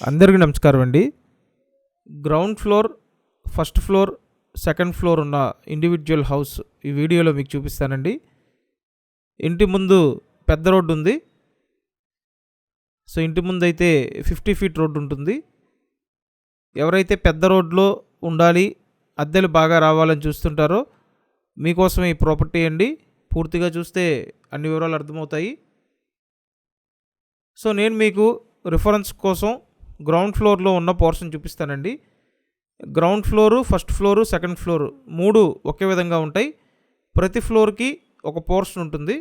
అందరికీ నమస్కారం అండి. Ground floor, first floor, second floor ఉన్న ఇండివిజువల్ హౌస్ ఈ వీడియోలో మీకు చూపిస్తానండి. ఇంటి ముందు పెద్ద రోడ్డు ఉంది. సో ఇంటి ముందు అయితే 50 ఫీట్ రోడ్డు ఉంటుంది. ఎవరైతే పెద్ద రోడ్లో ఉండాలి, అద్దెలు బాగా రావాలని చూస్తుంటారో మీకోసం ఈ ప్రాపర్టీ అండి. పూర్తిగా చూస్తే అన్ని వివరాలు అర్థమవుతాయి. సో నేను మీకు రిఫరెన్స్ కోసం గ్రౌండ్ ఫ్లోర్లో ఉన్న పోర్షన్ చూపిస్తానండి. Ground floor, first floor, second floor మూడు ఒకే విధంగా ఉంటాయి. ప్రతి ఫ్లోర్కి ఒక పోర్షన్ ఉంటుంది.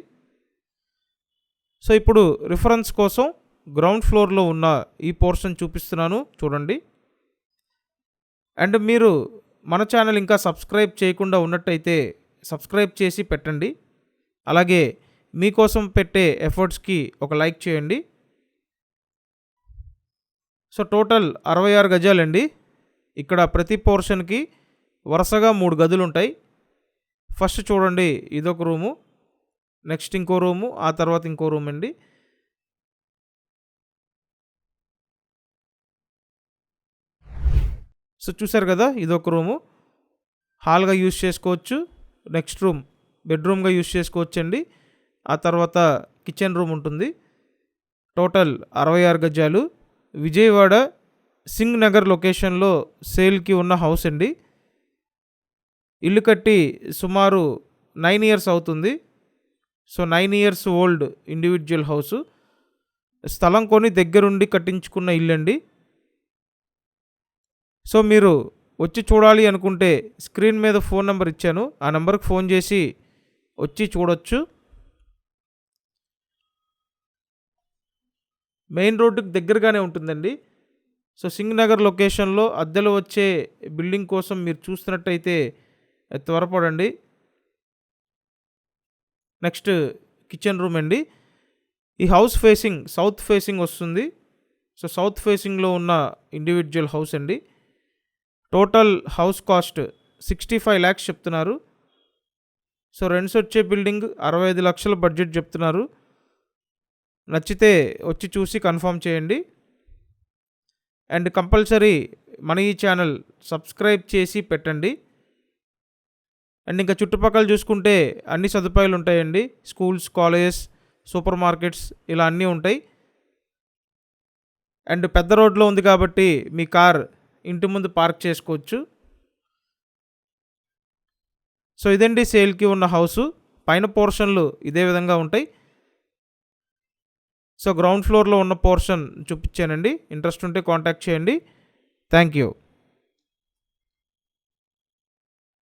సో ఇప్పుడు రిఫరెన్స్ కోసం గ్రౌండ్ ఫ్లోర్లో ఉన్న ఈ పోర్షన్ చూపిస్తున్నాను, చూడండి. అండ్ మీరు మన ఛానల్ ఇంకా సబ్స్క్రైబ్ చేయకుండా ఉన్నట్టయితే సబ్స్క్రైబ్ చేసి పెట్టండి. అలాగే మీకోసం పెట్టే ఎఫర్ట్స్కి ఒక లైక్ చేయండి. So total 66 గజాలండి. ఇక్కడ ప్రతి పోర్షన్కి వరుసగా 3 గదులు ఉంటాయి. ఫస్ట్ చూడండి, ఇదొక రూము, నెక్స్ట్ ఇంకో రూము, ఆ తర్వాత ఇంకో రూమ్ అండి. సో చూసారు కదా, ఇదొక రూము, హాల్గా యూజ్ చేసుకోవచ్చు. నెక్స్ట్ రూమ్ బెడ్రూమ్గా యూజ్ చేసుకోవచ్చు అండి. ఆ తర్వాత కిచెన్ రూమ్ ఉంటుంది. టోటల్ 66 గజాలు. విజయవాడ సింగ్ నగర్ లొకేషన్లో సేల్కి ఉన్న హౌస్ అండి. ఇల్లు కట్టి సుమారు 9 ఇయర్స్ అవుతుంది. So 9 years old individual house. స్థలం కొని దగ్గరుండి కట్టించుకున్న ఇల్లు అండి. సో మీరు వచ్చి చూడాలి అనుకుంటే స్క్రీన్ మీద ఫోన్ నెంబర్ ఇచ్చాను, ఆ నెంబర్కి ఫోన్ చేసి వచ్చి చూడొచ్చు. మెయిన్ రోడ్డుకి దగ్గరగానే ఉంటుందండి. సో సింగ్ నగర్ లొకేషన్లో అద్దెలు వచ్చే బిల్డింగ్ కోసం మీరు చూస్తున్నట్టయితే త్వరపడండి. నెక్స్ట్ కిచెన్ రూమ్ అండి. ఈ హౌస్ ఫేసింగ్ సౌత్ ఫేసింగ్ వస్తుంది. సో సౌత్ ఫేసింగ్లో ఉన్న ఇండివిజువల్ హౌస్ అండి. టోటల్ హౌస్ కాస్ట్ 65 lakhs చెప్తున్నారు. సో రెంట్స్ వచ్చే బిల్డింగ్ 65 లక్షల బడ్జెట్ చెప్తున్నారు. నచ్చితే వచ్చి చూసి కన్ఫర్మ్ చేయండి. అండ్ కంపల్సరీ మన ఈ ఛానల్ సబ్స్క్రైబ్ చేసి పెట్టండి. అండ్ ఇంకా చుట్టుపక్కల చూసుకుంటే అన్ని సదుపాయాలు ఉంటాయండి. స్కూల్స్, కాలేజెస్, సూపర్ మార్కెట్స్ ఇలా అన్నీ ఉంటాయి. అండ్ పెద్ద రోడ్లో ఉంది కాబట్టి మీ కార్ ఇంటి ముందు పార్క్ చేసుకోవచ్చు. సో ఇదండి సేల్కి ఉన్న హౌసు. పైన పోర్షన్లు ఇదే విధంగా ఉంటాయి. సో గ్రౌండ్ ఫ్లోర్లో ఉన్న పోర్షన్ చూపించానండి. ఇంట్రెస్ట్ ఉంటే కాంటాక్ట్ చేయండి. Thank you.